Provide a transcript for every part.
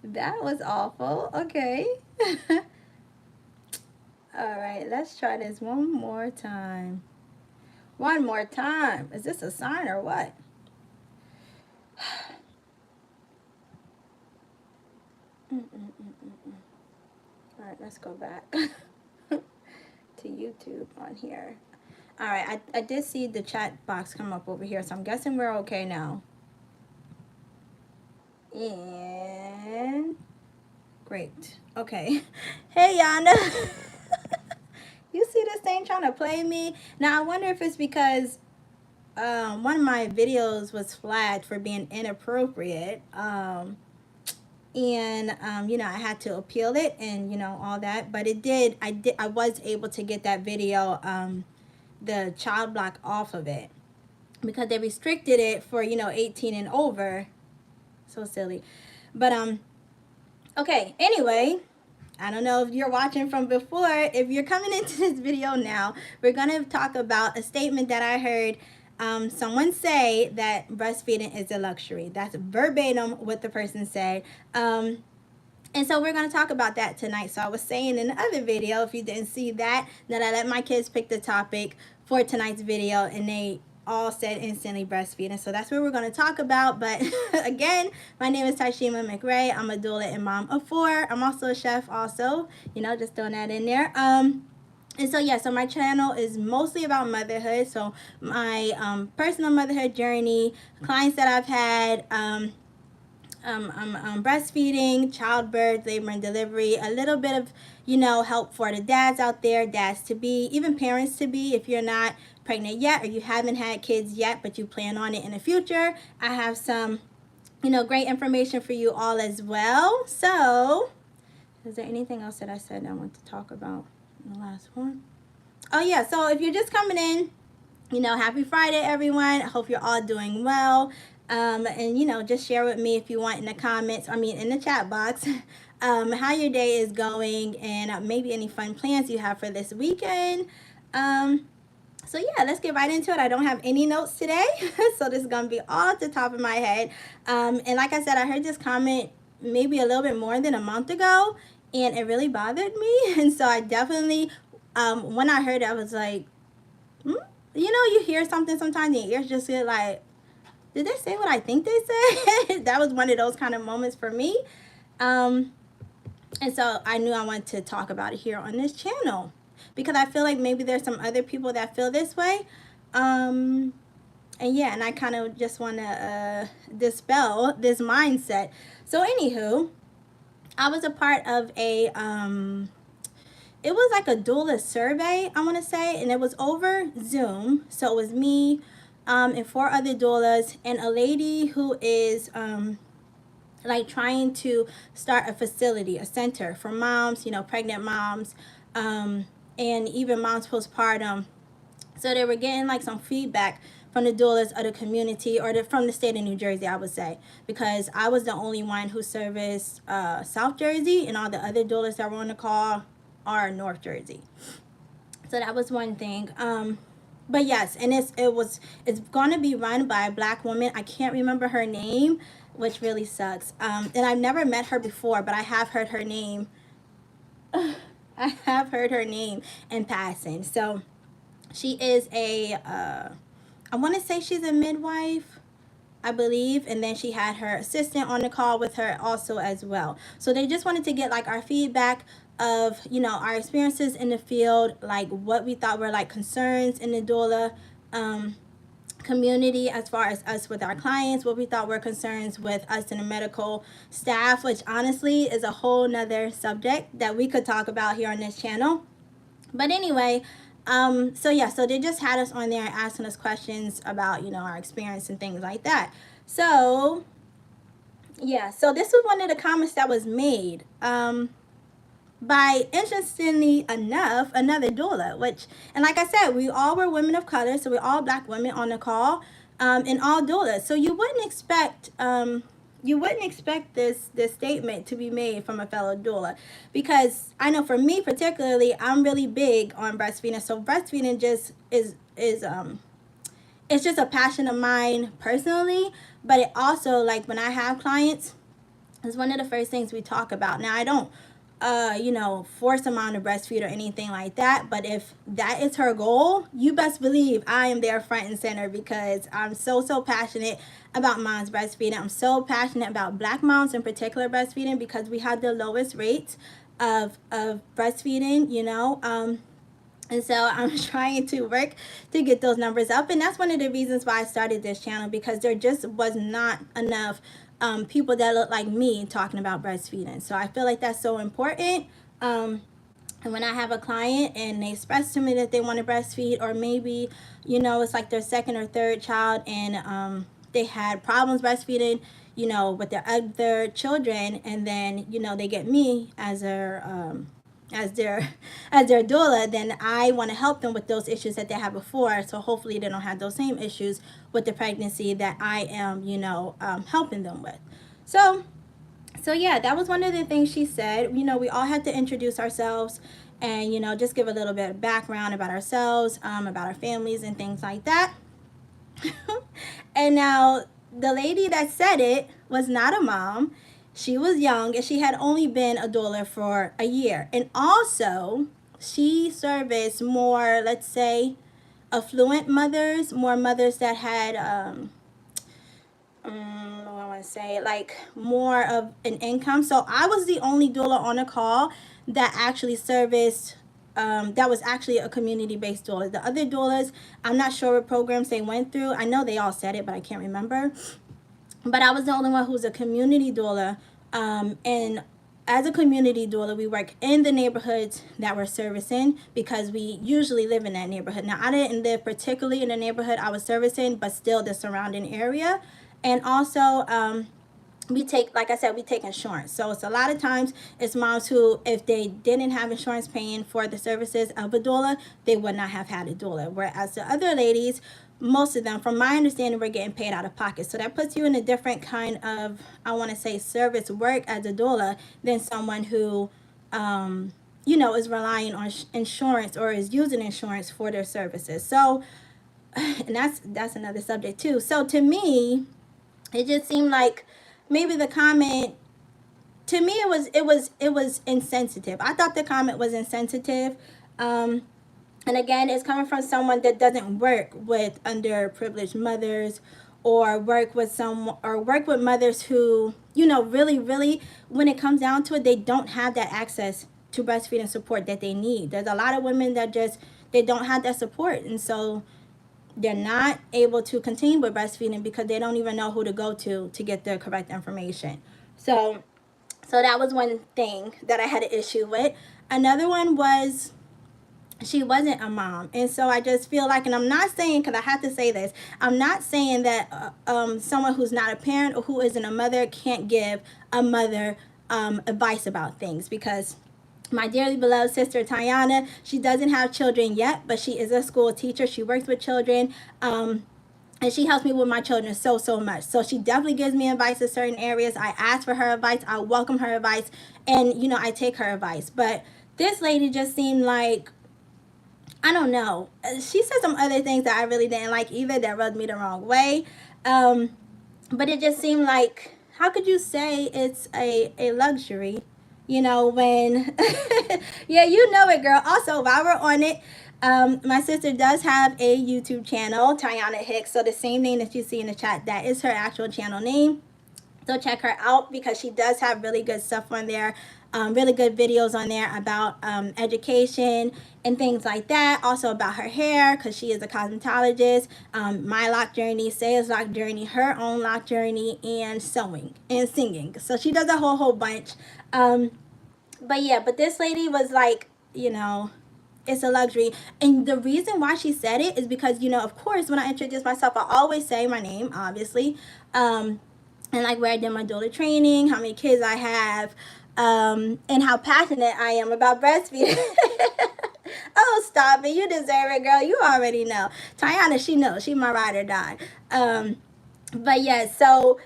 That was awful. Okay. All right, let's try this one more time. One more time. Is this a sign or what? All right, let's go back to YouTube on here. All right, I did see the chat box come up over here, so I'm guessing we're okay now. And great. Okay. Hey, Yana. You see this thing trying to play me? Now, I wonder if it's because one of my videos was flagged for being inappropriate. And I had to appeal it and all that, but I was able to get that video, the child block off of it, because they restricted it for 18 and over. So silly. But okay, anyway, I don't know if you're watching from before. If you're coming into this video now, we're going to talk about a statement that I heard someone say, that breastfeeding is a luxury. That's verbatim what the person said. And so we're going to talk about that tonight. So I was saying in the other video, if you didn't see that I let my kids pick the topic for tonight's video, and they all said instantly breastfeeding. So that's what we're going to talk about. But again, my name is Tashima McRae. I'm a doula and mom of 4. I'm also a chef also, just throwing that in there. And so, yeah, so my channel is mostly about motherhood. So my personal motherhood journey, clients that I've had, breastfeeding, childbirth, labor and delivery, a little bit of, help for the dads out there, dads to be, even parents to be, if you're not pregnant yet or you haven't had kids yet, but you plan on it in the future. I have some, great information for you all as well. So, is there anything else that I said I want to talk about in the last one? Oh, yeah. So, if you're just coming in, happy Friday, everyone. I hope you're all doing well. And just share with me if you want in the comments, in the chat box, how your day is going, and maybe any fun plans you have for this weekend. So yeah, let's get right into it. I don't have any notes today, so this is going to be all at the top of my head. And like I said, I heard this comment maybe a little bit more than a month ago, and it really bothered me. And so I definitely, when I heard it, I was like, you hear something sometimes and your ears just get like, did they say what I think they said? That was one of those kind of moments for me. And so I knew I wanted to talk about it here on this channel, because I feel like maybe there's some other people that feel this way. And yeah, and I kind of just want to dispel this mindset. So anywho, I was a part of a, it was like a doula survey, I want to say, and it was over Zoom. So it was me, and 4 other doulas, and a lady who is like trying to start a facility, a center for moms, pregnant moms, and even moms postpartum. So they were getting like some feedback from the doulas of the community, or from the state of New Jersey, I would say, because I was the only one who serviced South Jersey, and all the other doulas that were on the call are North Jersey. So that was one thing. But yes, and it's going to be run by a Black woman. I can't remember her name, which really sucks. And I've never met her before, but I have heard her name. I have heard her name in passing. So she is I want to say she's a midwife, I believe, and then she had her assistant on the call with her also as well. So they just wanted to get like our feedback of our experiences in the field, like what we thought were like concerns in the doula community, as far as us with our clients, what we thought were concerns with us in the medical staff, which honestly is a whole nother subject that we could talk about here on this channel. But anyway, so yeah, so they just had us on there asking us questions about our experience and things like that. So yeah, so this was one of the comments that was made by, interestingly enough, another doula, which, and like I said, we all were women of color, so we're all Black women on the call, and all doulas. So you wouldn't expect this statement to be made from a fellow doula, because I know for me particularly, I'm really big on breastfeeding. So breastfeeding just is it's just a passion of mine personally, but it also, like, when I have clients, is one of the first things we talk about. Now, I don't, force a mom to breastfeed or anything like that. But if that is her goal, you best believe I am there front and center, because I'm so, so passionate about moms breastfeeding. I'm so passionate about Black moms in particular breastfeeding, because we have the lowest rates of breastfeeding, and so I'm trying to work to get those numbers up. And that's one of the reasons why I started this channel, because there just was not enough people that look like me talking about breastfeeding. So I feel like that's so important. And when I have a client and they express to me that they want to breastfeed, or maybe, it's like their second or third child, and they had problems breastfeeding, with their other children, and then, they get me as their as their doula, then I want to help them with those issues that they had before, so hopefully they don't have those same issues with the pregnancy that I am, helping them with. So yeah, that was one of the things she said. We all had to introduce ourselves, and just give a little bit of background about ourselves, about our families and things like that. And now the lady that said it was not a mom. She was young, and she had only been a doula for a year. And also, she serviced more, let's say, affluent mothers, more mothers that had, what I want to say, like more of an income. So I was the only doula on a call that actually serviced, that was actually a community-based doula. The other doulas, I'm not sure what programs they went through. I know they all said it, but I can't remember. But I was the only one who was a community doula. And as a community doula, we work in the neighborhoods that we're servicing, because we usually live in that neighborhood. Now, I didn't live particularly in the neighborhood I was servicing, but still the surrounding area. And also, we take, like I said, we take insurance. So it's a lot of times it's moms who, if they didn't have insurance paying for the services of a doula, they would not have had a doula. Whereas the other ladies, most of them, from my understanding, were getting paid out of pocket. So that puts you in a different kind of, I want to say, service work as a doula than someone who, is relying on insurance, or is using insurance for their services. So, and that's another subject too. So to me, it just seemed like maybe the comment, to me, it was insensitive. I thought the comment was insensitive. And again, it's coming from someone that doesn't work with underprivileged mothers, or work with mothers who, really, really, when it comes down to it, they don't have that access to breastfeeding support that they need. There's a lot of women that just, they don't have that support, and so they're not able to continue with breastfeeding because they don't even know who to go to get the correct information. So that was one thing that I had an issue with. Another one was, she wasn't a mom. And so I just feel like, and I'm not saying, because I have to say this, I'm not saying that someone who's not a parent or who isn't a mother can't give a mother advice about things, because my dearly beloved sister Tiana, she doesn't have children yet, but she is a school teacher. She works with children, and she helps me with my children so, so much. So she definitely gives me advice in certain areas. I ask for her advice. I welcome her advice. And, I take her advice. But this lady just seemed like, I don't know. She said some other things that I really didn't like either, that rubbed me the wrong way. But it just seemed like, how could you say it's a luxury? When, yeah, it, girl. Also, while we're on it, my sister does have a YouTube channel, Tiana Hicks. So the same name that you see in the chat, that is her actual channel name. So check her out, because she does have really good stuff on there, really good videos on there about education and things like that. Also about her hair, because she is a cosmetologist, my lock journey, Say's lock journey, her own lock journey, and sewing and singing. So she does a whole bunch. But yeah, but this lady was like, it's a luxury. And the reason why she said it is because, of course, when I introduce myself, I always say my name, obviously. And like where I did my doula training, how many kids I have, and how passionate I am about breastfeeding. Oh, stop it. You deserve it, girl. You already know. Tiana, she knows. She my ride or die. But yeah, so,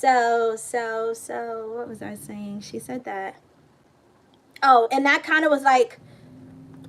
what was I saying? She said that. Oh, and that kind of was like,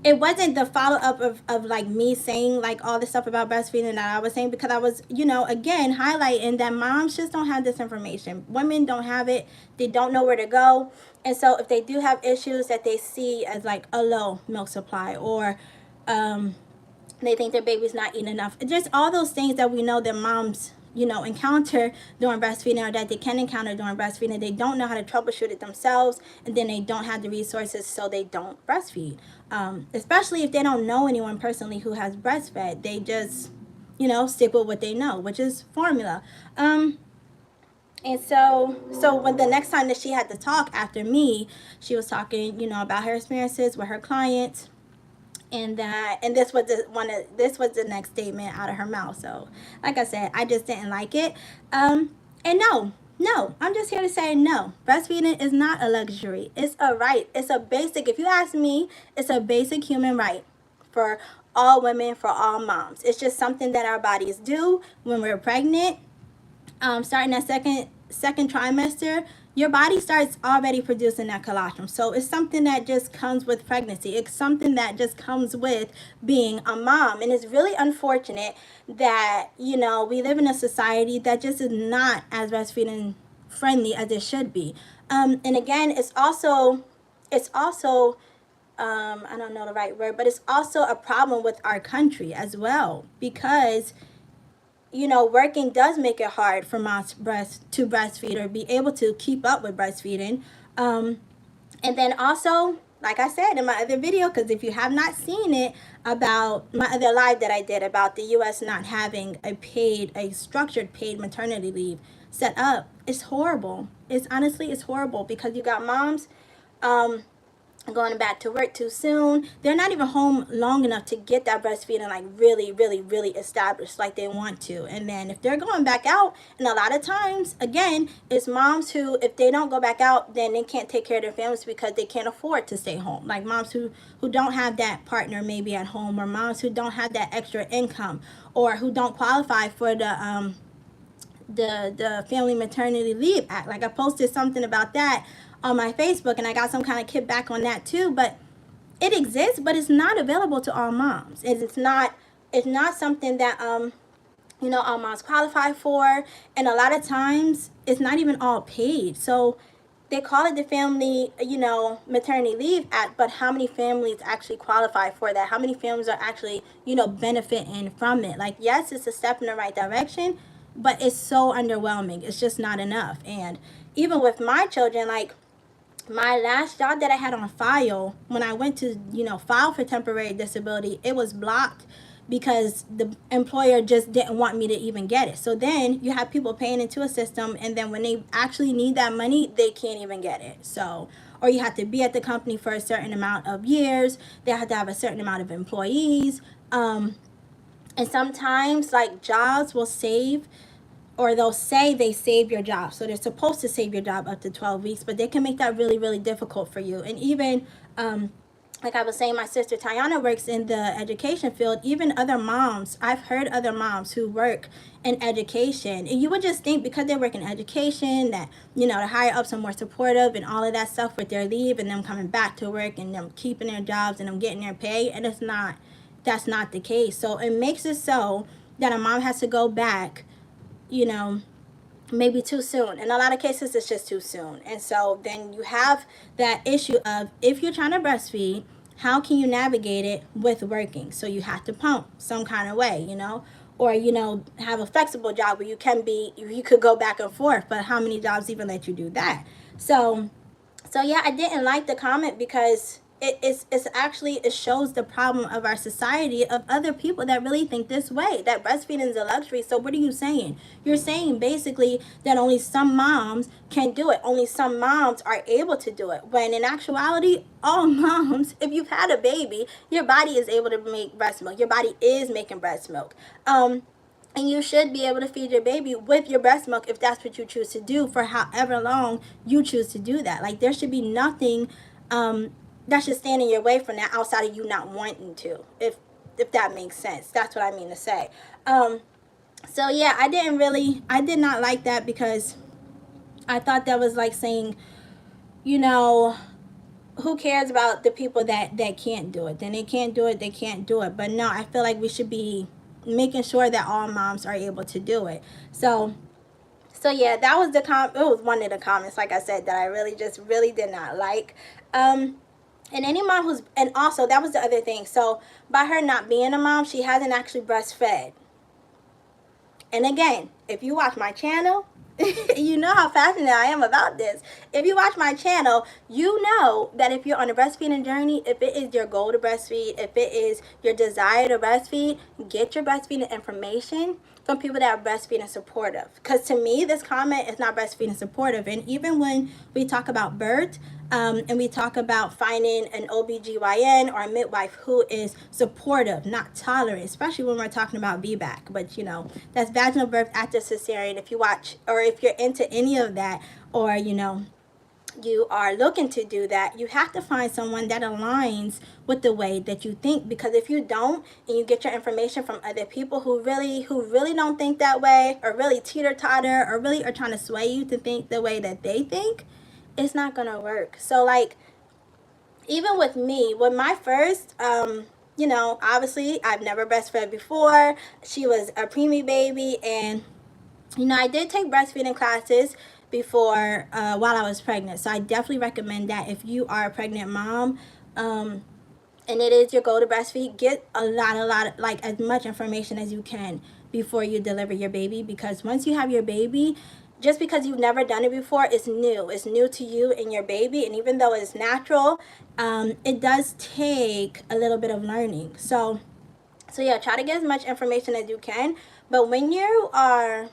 it wasn't the follow up of like me saying like all the stuff about breastfeeding that I was saying, because I was, again, highlighting that moms just don't have this information. Women don't have it. They don't know where to go. And so if they do have issues that they see as like a low milk supply, or they think their baby's not eating enough, just all those things that we know that moms encounter during breastfeeding, or that they can encounter during breastfeeding, they don't know how to troubleshoot it themselves, and then they don't have the resources, so they don't breastfeed. Especially if they don't know anyone personally who has breastfed, they just stick with what they know, which is formula. And so when the next time that she had to talk after me, she was talking about her experiences with her clients, and this was the next statement out of her mouth. So like I said, I just didn't like it. And no, I'm just here to say no. Breastfeeding is not a luxury. It's a right. It's a basic, if you ask me, it's a basic human right for all women, for all moms. It's just something that our bodies do when we're pregnant. Starting that second trimester, your body starts already producing that colostrum. So it's something that just comes with pregnancy. It's something that just comes with being a mom. And it's really unfortunate that, we live in a society that just is not as breastfeeding friendly as it should be. And again, it's also I don't know the right word, but it's also a problem with our country as well, because working does make it hard for moms to breastfeed or be able to keep up with breastfeeding. And then also, like I said in my other video, because if you have not seen it, about my other live that I did about the U.S. not having a structured paid maternity leave set up, it's horrible. It's horrible, because you got moms going back to work too soon. They're not even home long enough to get that breastfeeding like really, really, really established like they want to. And then if they're going back out, and a lot of times, again, it's moms who, if they don't go back out, then they can't take care of their families because they can't afford to stay home. Like moms who don't have that partner maybe at home, or moms who don't have that extra income, or who don't qualify for the Family Maternity Leave Act. Like I posted something about that on my Facebook, and I got some kind of kickback on that too. But it exists, but it's not available to all moms. It's not something that all moms qualify for, and a lot of times it's not even all paid. So they call it the Family Maternity Leave Act, but how many families actually qualify for that? How many families are actually benefiting from it? Like, yes, it's a step in the right direction, but it's so underwhelming. It's just not enough. And even with my children, like my last job that I had on file, when I went to, file for temporary disability, it was blocked because the employer just didn't want me to even get it. So then you have people paying into a system, and then when they actually need that money, they can't even get it. So, or you have to be at the company for a certain amount of years. They have to have a certain amount of employees. And sometimes like jobs will save, or they'll say they save your job. So they're supposed to save your job up to 12 weeks, but they can make that really, really difficult for you. And even, like I was saying, my sister Tiana works in the education field. Even other moms, I've heard other moms who work in education. And you would just think because they work in education that, the higher ups are more supportive and all of that stuff with their leave and them coming back to work and them keeping their jobs and them getting their pay. And that's not the case. So it makes it so that a mom has to go back maybe too soon. In a lot of cases, it's just too soon. And so then you have that issue of, if you're trying to breastfeed, how can you navigate it with working? So you have to pump some kind of way, or, have a flexible job where you could go back and forth, but how many jobs even let you do that? So yeah, I didn't like the comment, because it shows the problem of our society, of other people that really think this way, that breastfeeding is a luxury. So what are you saying? You're saying basically that only some moms can do it, only some moms are able to do it, when in actuality, all moms, if you've had a baby, your body is able to make breast milk. Your body is making breast milk. And you should be able to feed your baby with your breast milk if that's what you choose to do, for however long you choose to do that. Like, there should be nothing that should stand in your way from that, outside of you not wanting to, if that makes sense. That's what I mean to say. So yeah, I did not like that, because I thought that was like saying, who cares about the people that can't do it? Then they can't do it, they can't do it. But no, I feel like we should be making sure that all moms are able to do it. So yeah, that was it was one of the comments, like I said, that I really just really did not like. And any mom who's, and also that was the other thing. So by her not being a mom, she hasn't actually breastfed. And again, if you watch my channel, you know how passionate I am about this. If you watch my channel, you know that if you're on a breastfeeding journey, if it is your goal to breastfeed, if it is your desire to breastfeed, get your breastfeeding information from people that are breastfeeding supportive. Because to me, this comment is not breastfeeding supportive. And even when we talk about birth, and we talk about finding an OBGYN or a midwife who is supportive, not tolerant, especially when we're talking about VBAC. But, you know, that's vaginal birth after cesarean. If you watch, or if you're into any of that, or, you know, you are looking to do that, you have to find someone that aligns with the way that you think. Because if you don't, and you get your information from other people who really don't think that way, or really teeter-totter, or really are trying to sway you to think the way that they think, it's not gonna work. So like, even with me, with my first, you know, obviously I've never breastfed before. She was a preemie baby, and you know, I did take breastfeeding classes before, while I was pregnant. So I definitely recommend that if you are a pregnant mom, and it is your goal to breastfeed, get a lot, like as much information as you can before you deliver your baby. Because once you have your baby, just because you've never done it before, it's new to you and your baby. And even though it's natural, it does take a little bit of learning. So yeah, try to get as much information as you can. But when you are,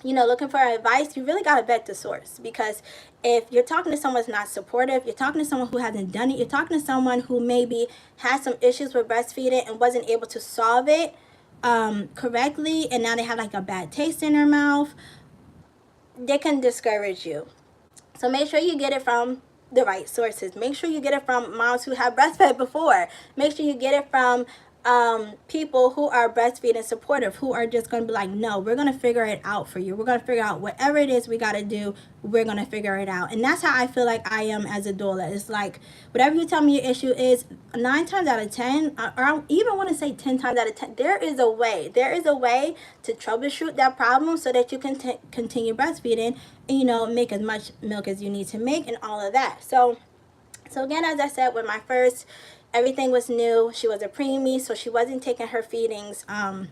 you know, looking for advice, you really got to vet the source. Because if you're talking to someone that's not supportive, you're talking to someone who hasn't done it, you're talking to someone who maybe has some issues with breastfeeding and wasn't able to solve it correctly, and now they have like a bad taste in their mouth, they can discourage you. So make sure you get it from the right sources. Make sure you get it from moms who have breastfed before. Make sure you get it from people who are breastfeeding supportive, who are just going to be like, no, we're going to figure it out for you. We're going to figure out whatever it is we got to do. We're going to figure it out. And that's how I feel like I am as a doula. It's like, whatever you tell me your issue is, 9 times out of 10, or I even want to say 10 times out of 10, there is a way. There is a way to troubleshoot that problem so that you can continue breastfeeding and, you know, make as much milk as you need to make and all of that. So again, as I said, with my first, everything was new. She was a preemie, so she wasn't taking her feedings,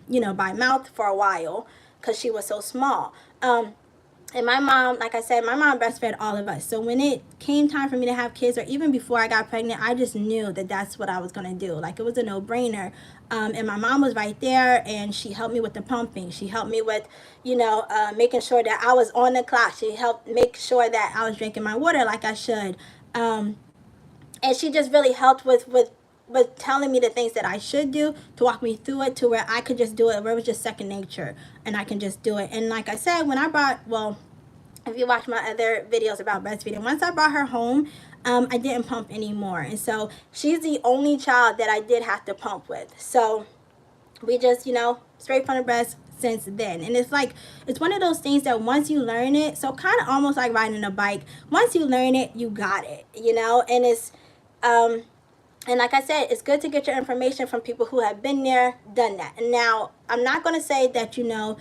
you know, by mouth for a while because she was so small. And my mom, like I said, my mom breastfed all of us. So when it came time for me to have kids, or even before I got pregnant, I just knew that that's what I was going to do. Like, it was a no-brainer. And my mom was right there, and she helped me with the pumping. She helped me with, you know, making sure that I was on the clock. She helped make sure that I was drinking my water like I should. And she just really helped with telling me the things that I should do, to walk me through it, to where I could just do it, where it was just second nature, and I can just do it. And like I said, when I brought, well, if you watch my other videos about breastfeeding, once I brought her home, I didn't pump anymore. And so she's the only child that I did have to pump with. So we just, you know, straight from the breast since then. And it's like, it's one of those things that once you learn it, so kind of almost like riding a bike, once you learn it, you got it, you know. And it's and like I said, it's good to get your information from people who have been there, done that. And now, I'm not going to say that, you know,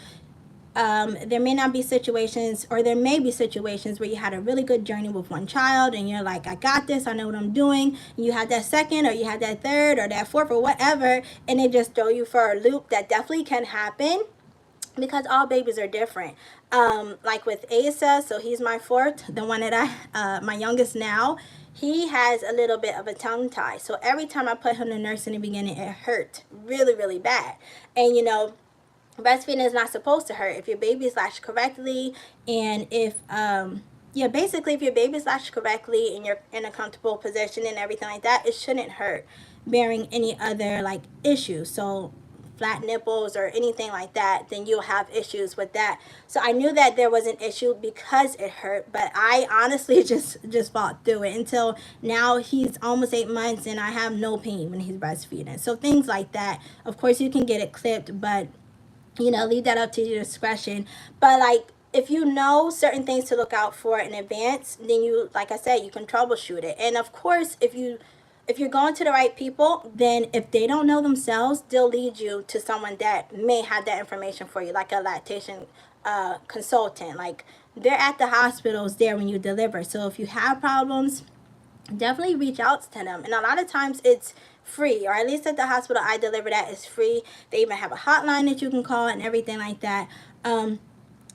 there may not be situations, or there may be situations where you had a really good journey with one child and you're like, I got this, I know what I'm doing. And you had that second, or you had that third, or that fourth, or whatever, and it just throw you for a loop. That definitely can happen, because all babies are different. Like with Asa, so he's my fourth, the one that my youngest now, he has a little bit of a tongue tie. So every time I put him to nurse in the beginning, it hurt really, really bad. And, you know, breastfeeding is not supposed to hurt if your baby is latched correctly, and if yeah, basically if your baby is latched correctly and you're in a comfortable position and everything like that, it shouldn't hurt, bearing any other like issues. So flat nipples or anything like that, then you'll have issues with that. So I knew that there was an issue because it hurt, but I honestly just fought through it until now. He's almost 8 months and I have no pain when he's breastfeeding. So things like that, of course you can get it clipped, but, you know, leave that up to your discretion. But like, if you know certain things to look out for in advance, then you, like I said, you can troubleshoot it. And of course, if you're going to the right people, then if they don't know themselves, they'll lead you to someone that may have that information for you, like a lactation consultant. Like, they're at the hospitals there when you deliver. So if you have problems, definitely reach out to them. And a lot of times it's free, or at least at the hospital I delivered at is free. They even have a hotline that you can call and everything like that.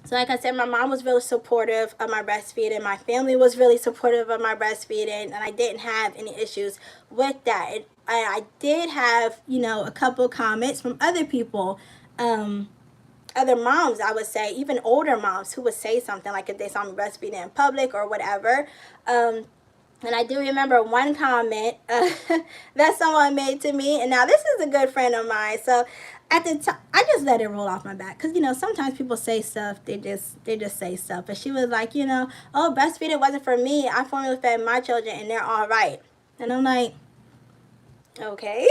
So like I said, my mom was really supportive of my breastfeeding. My family was really supportive of my breastfeeding, and I didn't have any issues with that. I did have, a couple comments from other people, other moms, I would say, even older moms, who would say something like if they saw me breastfeeding in public or whatever. And I do remember one comment that someone made to me. And now this is a good friend of mine. So at the time, I just let it roll off my back. Because, sometimes people say stuff. They just say stuff. But she was like, oh, breastfeeding wasn't for me. I formula fed my children and they're all right. And I'm like, okay.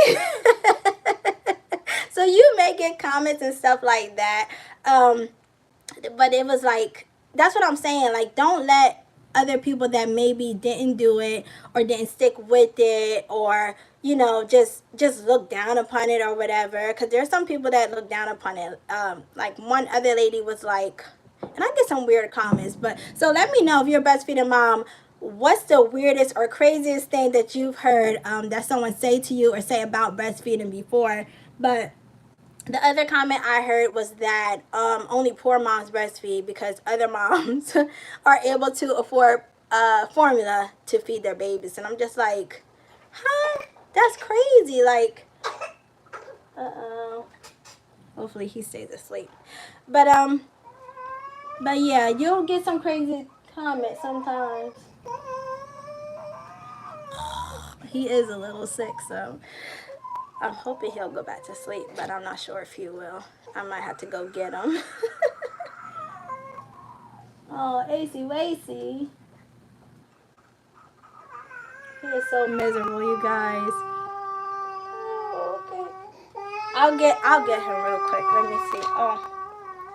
So you may get comments and stuff like that. But it was like, that's what I'm saying. Like, don't let other people that maybe didn't do it or didn't stick with it, or just look down upon it or whatever, because there's some people that look down upon it. Like, one other lady was like, and I get some weird comments, but so let me know, if you're a breastfeeding mom, what's the weirdest or craziest thing that you've heard that someone say to you or say about breastfeeding before. But the other comment I heard was that only poor moms breastfeed because other moms are able to afford formula to feed their babies. And I'm just like, huh? That's crazy. Like, uh-oh. Hopefully he stays asleep. But yeah, you'll get some crazy comments sometimes. He is a little sick, so I'm hoping he'll go back to sleep, but I'm not sure if he will. I might have to go get him. Oh, AC Wacy. He is so miserable, you guys. Oh, okay. I'll get him real quick. Let me see. Oh,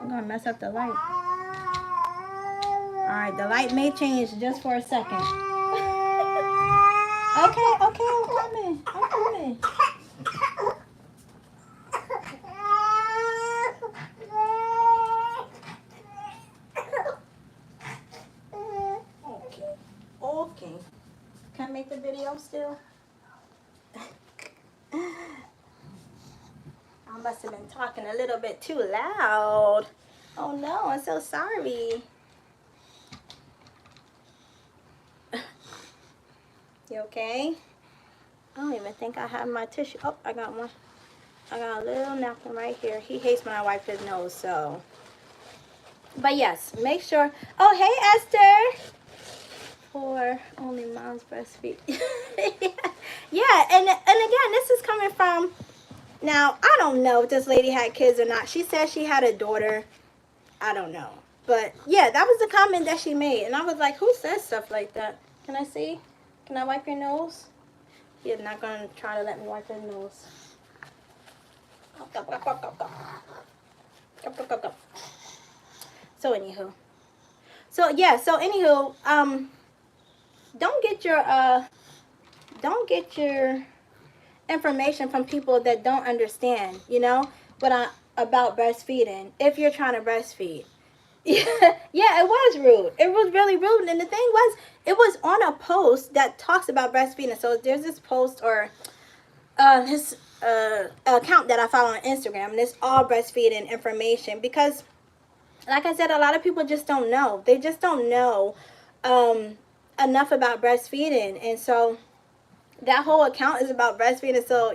I'm gonna mess up the light. Alright, the light may change just for a second. Okay, I'm coming. Okay. Can I make the video still? I must have been talking a little bit too loud. Oh no, I'm so sorry. You okay? I don't even think I have my tissue. Oh, I got one. I got a little napkin right here. He hates when I wipe his nose, so. But yes, make sure. Oh, hey, Esther. For only moms breastfeed. Yeah, and again, this is coming from, now, I don't know if this lady had kids or not. She said she had a daughter. I don't know. But yeah, that was the comment that she made. And I was like, who says stuff like that? Can I see? Can I wipe your nose? You're not going to try to let me wipe your nose. So anywho. So yeah, so anywho, don't get your information from people that don't understand, about breastfeeding if you're trying to breastfeed. Yeah, it was rude. It was really rude. And the thing was, it was on a post that talks about breastfeeding. So there's this post or this account that I follow on Instagram, and it's all breastfeeding information because, like I said, a lot of people just don't know. They just don't know enough about breastfeeding. And so that whole account is about breastfeeding. So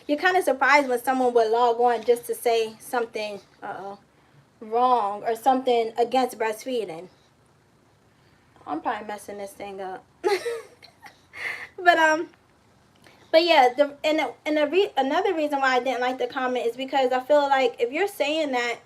you're kind of surprised when someone would log on just to say something wrong or something against breastfeeding. I'm probably messing this thing up. But yeah, another reason why I didn't like the comment is because I feel like if you're saying that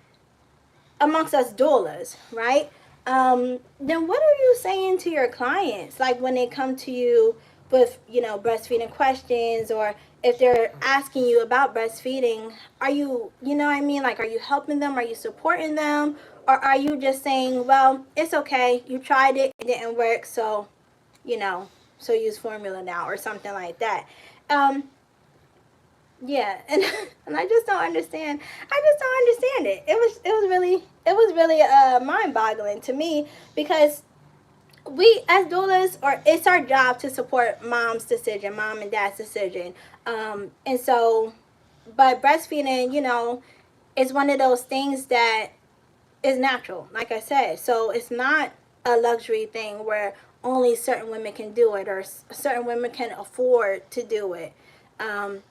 amongst us doulas, right? Then what are you saying to your clients? Like when they come to you with, breastfeeding questions, or if they're asking you about breastfeeding, are you, like, are you helping them? Are you supporting them? Or are you just saying, well, it's okay, you tried it, it didn't work, so, you know, so use formula now or something like that. Yeah, and and I just don't understand. I just don't understand it. It was really mind-boggling to me, because we as doulas, or it's our job to support mom's decision, mom and dad's decision. And so, but breastfeeding, you know, is one of those things that is natural, like I said. So it's not a luxury thing where only certain women can do it, or certain women can afford to do it. Um,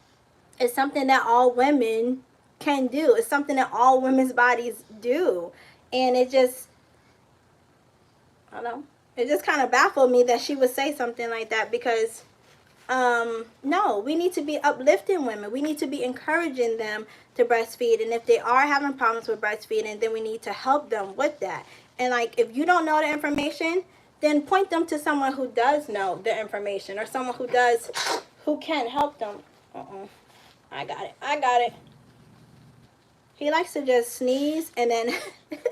it's something that all women can do. It's something that all women's bodies do. And it just, I don't know, it just kind of baffled me that she would say something like that, because no, we need to be uplifting women. We need to be encouraging them to breastfeed. And if they are having problems with breastfeeding, then we need to help them with that. And like, if you don't know the information, then point them to someone who does know the information, or someone who can help them. I got it. I got it. He likes to just sneeze and then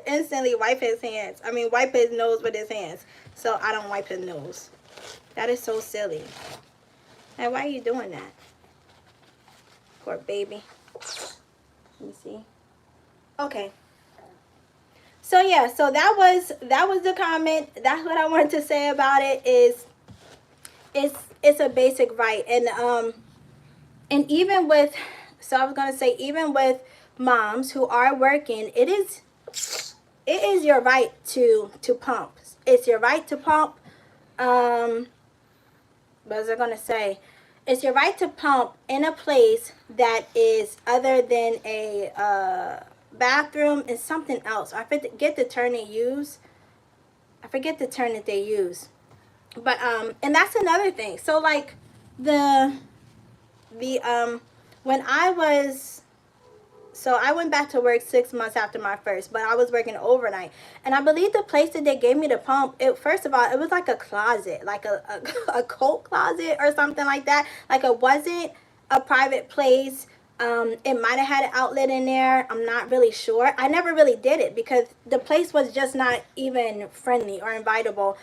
instantly wipe his hands. I mean, wipe his nose with his hands. So I don't wipe his nose. That is so silly. And why are you doing that? Poor baby. Let me see. Okay. So yeah, so that was the comment. That's what I wanted to say about it. Is it's a basic right. And even with, so I was gonna say, even with moms who are working, it is your right to pump. It's your right to pump. What was I gonna say? It's your right to pump in a place that is other than a bathroom and something else. I forget the term they use. I forget the term that they use. But and that's another thing. So like the when I went back to work 6 months after my first, but I was working overnight. And I believe the place that they gave me the pump, first of all, it was like a closet, like a coat closet or something like that. Like, it wasn't a private place. It might have had an outlet in there. I'm not really sure. I never really did it because the place was just not even friendly or invitable.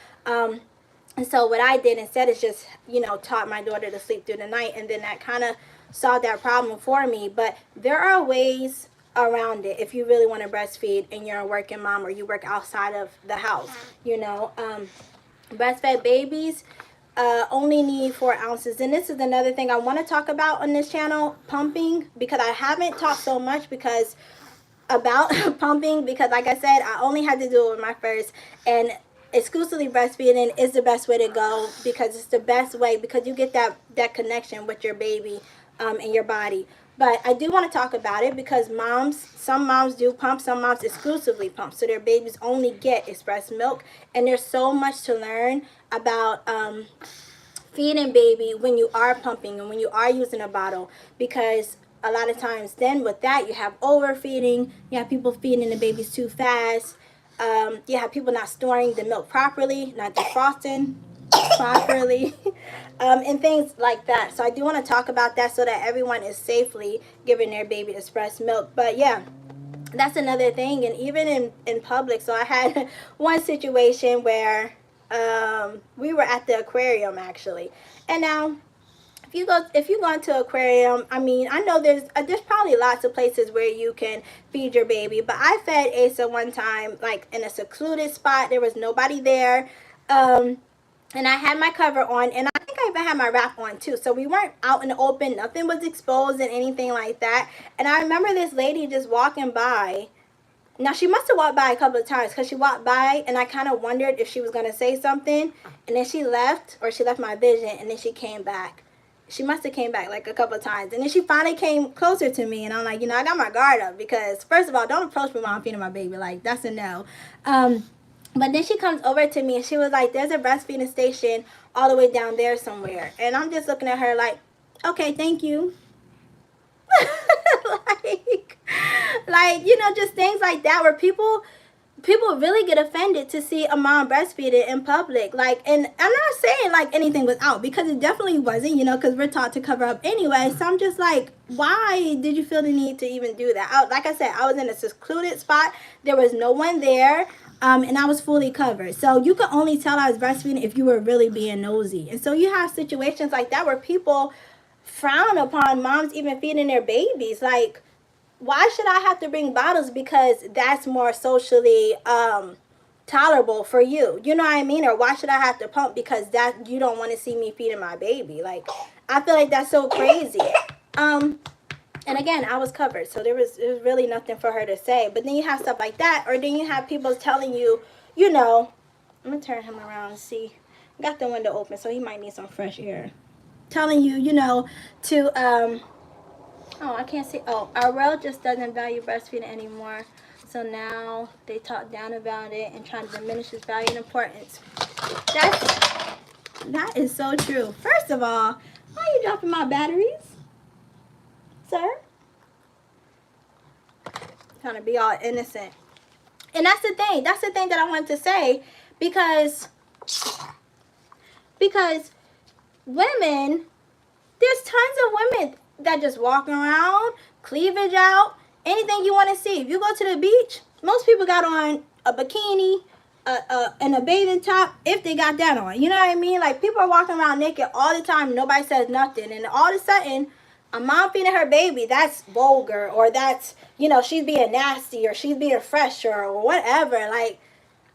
And so what I did instead is just, you know, taught my daughter to sleep through the night, and then that kind of solved that problem for me. But there are ways around it if you really want to breastfeed and you're a working mom, or you work outside of the house. You know, breastfed babies only need 4 ounces. And this is another thing I want to talk about on this channel, pumping, because I haven't talked so much about pumping, because like I said, I only had to do it with my first, and exclusively breastfeeding is the best way to go, because it's the best way, because you get that connection with your baby and your body. But I do want to talk about it because some moms do pump, some moms exclusively pump, so their babies only get express milk. And there's so much to learn about feeding baby when you are pumping and when you are using a bottle, because a lot of times then with that you have overfeeding, you have people feeding the babies too fast, you have people not storing the milk properly, not defrosting properly, and things like that. So I do want to talk about that so that everyone is safely giving their baby express milk. But yeah, that's another thing. And even in public, so I had one situation where we were at the aquarium actually. And now if you go into an aquarium, I mean, I know there's probably lots of places where you can feed your baby, but I fed Asa one time like in a secluded spot. There was nobody there, and I had my cover on, and I think I even had my wrap on too. So we weren't out in the open, nothing was exposed and anything like that. And I remember this lady just walking by. Now, she must have walked by a couple of times, because she walked by and I kind of wondered if she was going to say something, and then she left, or she left my vision, and then she came back. She must have came back like a couple of times, and then she finally came closer to me, and I'm like, you know, I got my guard up, because first of all, don't approach me while I'm feeding my baby. Like, that's a no. But then she comes over to me and she was like, there's a breastfeeding station all the way down there somewhere. And I'm just looking at her like, okay, thank you. like, you know, just things like that where people really get offended to see a mom breastfeeding in public. Like, and I'm not saying like anything was out, because it definitely wasn't, you know, because we're taught to cover up anyway. So I'm just like, why did you feel the need to even do that? Like I said, I was in a secluded spot. There was no one there. And I was fully covered. So you could only tell I was breastfeeding if you were really being nosy. And so you have situations like that where people frown upon moms even feeding their babies. Like, why should I have to bring bottles because that's more socially tolerable for you? You know what I mean? Or why should I have to pump because that you don't want to see me feeding my baby? Like, I feel like that's so crazy. And again, I was covered, so there was really nothing for her to say. But then you have stuff like that, or then you have people telling you, you know, I'm gonna turn him around and see. I got the window open, so he might need some fresh air. Telling you, you know, to oh, I can't see. Oh, our world just doesn't value breastfeeding anymore. So now they talk down about it and try to diminish its value and importance. That is so true. First of all, why are you dropping my batteries, sir? Trying to be all innocent. And that's the thing. That's the thing that I wanted to say, because women, there's tons of women that just walk around, cleavage out, anything you want to see. If you go to the beach, most people got on a bikini and a bathing top, if they got that on. You know what I mean? Like, people are walking around naked all the time. Nobody says nothing. And all of a sudden, a mom feeding her baby, that's vulgar, or that's, you know, she's being nasty, or she's being fresh, or whatever. Like,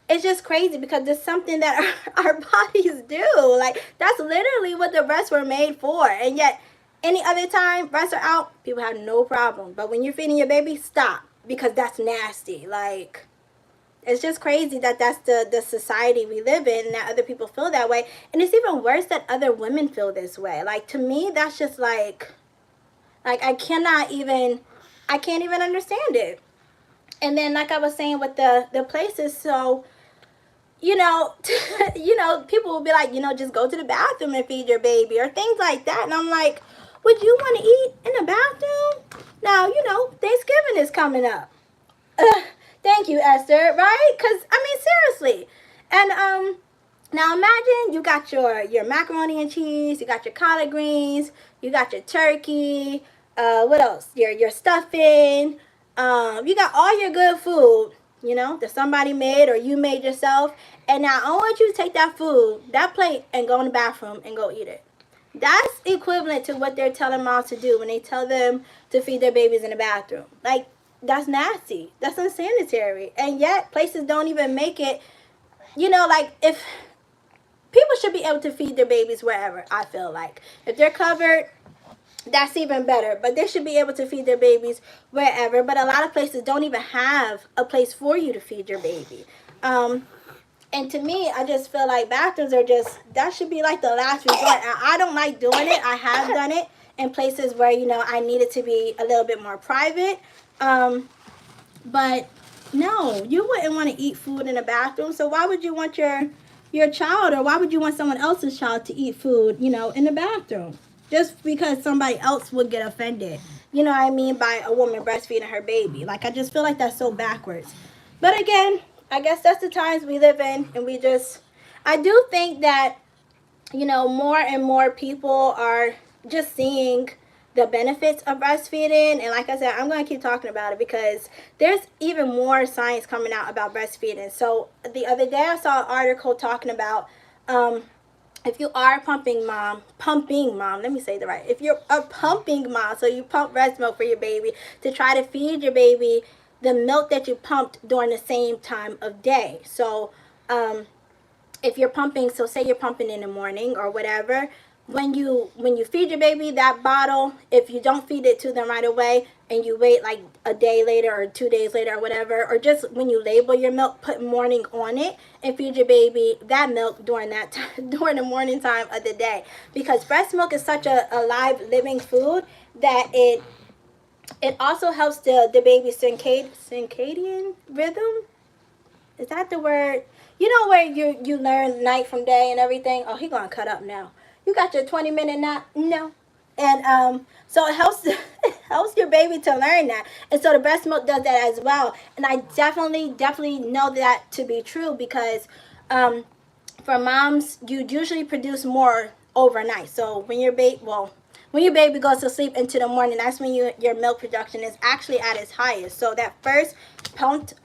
it's just crazy, because there's something that our bodies do. Like, that's literally what the breasts were made for. And yet, any other time breasts are out, people have no problem. But when you're feeding your baby, stop, because that's nasty. Like, it's just crazy that that's the society we live in, and that other people feel that way. And it's even worse that other women feel this way. Like, to me, that's just like I can't even understand it. And then, like I was saying with the places, so, you know, you know, people will be like, you know, just go to the bathroom and feed your baby, or things like that. And I'm like, would you want to eat in the bathroom? Now, you know, Thanksgiving is coming up. Thank you, Esther, right? Because, I mean, seriously. And now imagine you got your macaroni and cheese, you got your collard greens, you got your turkey, what else? Your stuffing. You got all your good food, you know, that somebody made or you made yourself. And now I want you to take that food, that plate, and go in the bathroom and go eat it. That's equivalent to what they're telling moms to do when they tell them to feed their babies in the bathroom. Like, that's nasty. That's unsanitary. And yet, places don't even make it, you know, like, if people should be able to feed their babies wherever, I feel like. If they're covered, that's even better. But they should be able to feed their babies wherever. But a lot of places don't even have a place for you to feed your baby. And to me, I just feel like bathrooms are just, that should be like the last resort. I don't like doing it. I have done it in places where, you know, I need it to be a little bit more private. But no, you wouldn't want to eat food in a bathroom. So why would you want your child, or why would you want someone else's child to eat food, you know, in the bathroom? Just because somebody else would get offended, you know what I mean, by a woman breastfeeding her baby. Like, I just feel like that's so backwards. But again, I guess that's the times we live in, and I do think that, you know, more and more people are just seeing the benefits of breastfeeding. And like I said, I'm going to keep talking about it, because there's even more science coming out about breastfeeding. So the other day I saw an article talking about, if you are a pumping mom, let me say that right. If you're a pumping mom, so you pump breast milk for your baby to try to feed your baby the milk that you pumped during the same time of day. So if you're pumping, so say you're pumping in the morning or whatever, when you feed your baby that bottle, if you don't feed it to them right away and you wait like a day later or 2 days later or whatever, or just when you label your milk, put morning on it and feed your baby that milk during that time, during the morning time of the day. Because breast milk is such a live, living food that it also helps the baby's circadian rhythm. Is that the word? You know, where you learn night from day and everything? Oh, he gonna cut up now. You got your 20-minute nap? No. And so it helps your baby to learn that. And so the breast milk does that as well. And I definitely know that to be true, because for moms, you usually produce more overnight. So when your baby, when your baby goes to sleep into the morning, that's when your milk production is actually at its highest. So that first pumped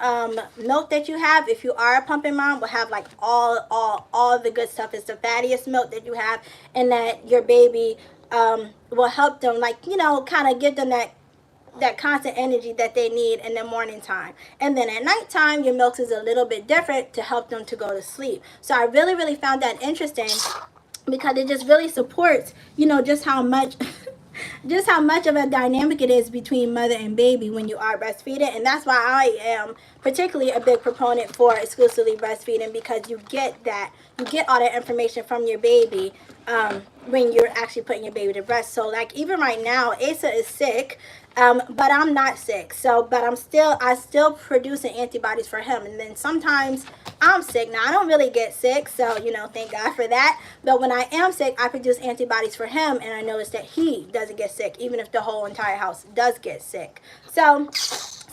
milk that you have, if you are a pumping mom, will have like all the good stuff. It's the fattiest milk that you have, and that your baby will help them, like, you know, kind of give them that constant energy that they need in the morning time. And then at nighttime, your milk is a little bit different to help them to go to sleep. So I really found that interesting, because it just really supports, you know, just how much just how much of a dynamic it is between mother and baby when you are breastfeeding. And that's why I am particularly a big proponent for exclusively breastfeeding, because you get all that information from your baby when you're actually putting your baby to breast. So like even right now, Asa is sick, but I'm not sick. So, but I still producing antibodies for him. And then sometimes I'm sick. Now I don't really get sick, so you know, thank God for that. But when I am sick, I produce antibodies for him, and I notice that he doesn't get sick, even if the whole entire house does get sick. So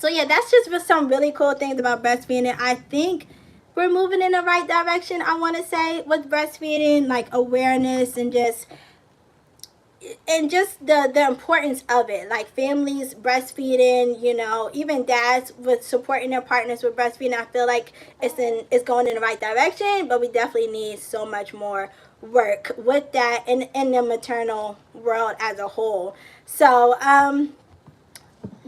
yeah, that's just some really cool things about breastfeeding. I think we're moving in the right direction, I want to say, with breastfeeding, like awareness and just the importance of it, like families breastfeeding, you know, even dads with supporting their partners with breastfeeding. I feel like it's going in the right direction, but we definitely need so much more work with that in the maternal world as a whole. So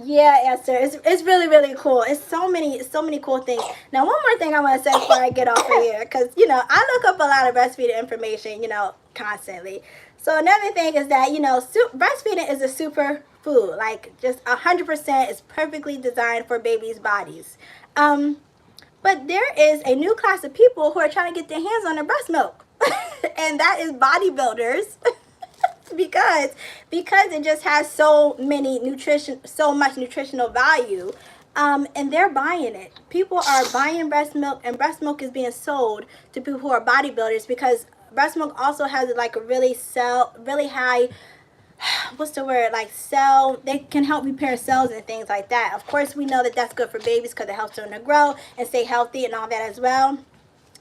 yeah, Esther, it's really cool. It's so many cool things. Now, one more thing I want to say before I get off of here, because you know I look up a lot of breastfeeding information, you know, constantly. So another thing is that, you know, breastfeeding is a super food, like just 100% is perfectly designed for babies' bodies. But there is a new class of people who are trying to get their hands on their breast milk, and that is bodybuilders. because it just has so much nutritional value, and they're buying it. People are buying breast milk, and breast milk is being sold to people who are bodybuilders, because breast milk also has like a really high, what's the word, like cell, they can help repair cells and things like that. Of course, we know that that's good for babies because it helps them to grow and stay healthy and all that as well.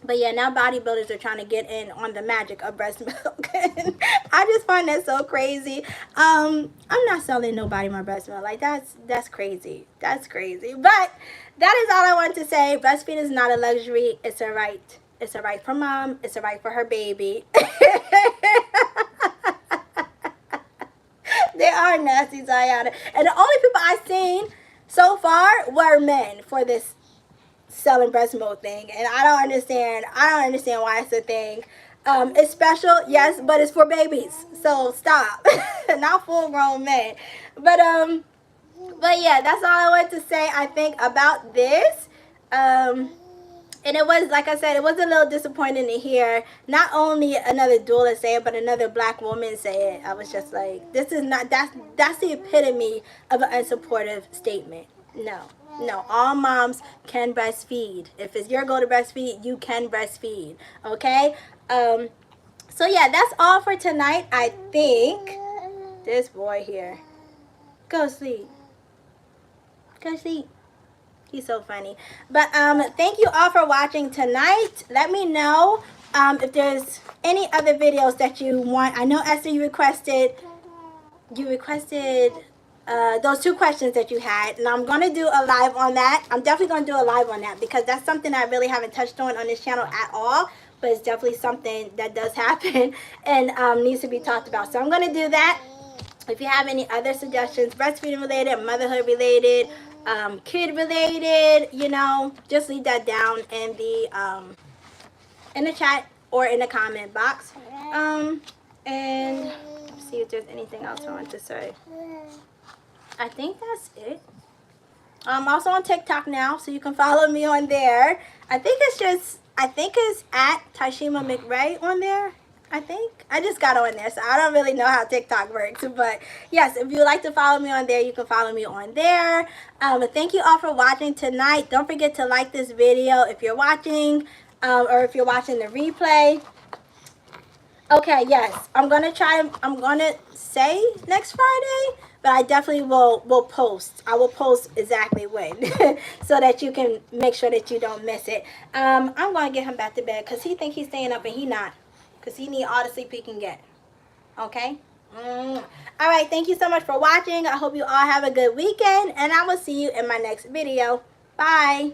But yeah, now bodybuilders are trying to get in on the magic of breast milk. I just find that so crazy. I'm not selling nobody my breast milk. Like that's crazy. That's crazy. But that is all I want to say. Breastfeeding is not a luxury. It's a right. It's a right for mom. It's a right for her baby. They are nasty, Zion. And the only people I've seen so far were men for this selling breast milk thing, and I don't understand why it's a thing. It's special, yes, but it's for babies, so stop. Not full grown men. But yeah, that's all I wanted to say, I think, about this. And it was, like I said, it was a little disappointing to hear not only another doula say it, but another black woman say it. I was just like, this is not, that's the epitome of an unsupportive statement. No, all moms can breastfeed. If it's your goal to breastfeed, you can breastfeed, okay? So yeah, that's all for tonight, I think. This boy here. Go sleep. Go sleep. He's so funny. But thank you all for watching tonight. Let me know if there's any other videos that you want. I know, Esther, you requested those 2 questions that you had, and I'm going to do a live on that. I'm definitely going to do a live on that, because that's something I really haven't touched on this channel at all, but it's definitely something that does happen and needs to be talked about. So I'm going to do that. If you have any other suggestions, breastfeeding related, motherhood related, kid related, you know, just leave that down in the chat or in the comment box. And let's see if there's anything else I want to say. I think that's it. I'm also on TikTok now, so you can follow me on there. I think it's at Tashima McRae on there. I just got on there, so I don't really know how TikTok works. But yes, if you would like to follow me on there, you can follow me on there. Thank you all for watching tonight. Don't forget to like this video if you're watching, or if you're watching the replay. Okay, yes, I'm gonna say next Friday, but I definitely will post. I will post exactly when so that you can make sure that you don't miss it. I'm going to get him back to bed because he think he's staying up and he not, because he need all the sleep he can get. Okay? All right, thank you so much for watching. I hope you all have a good weekend, and I will see you in my next video. Bye.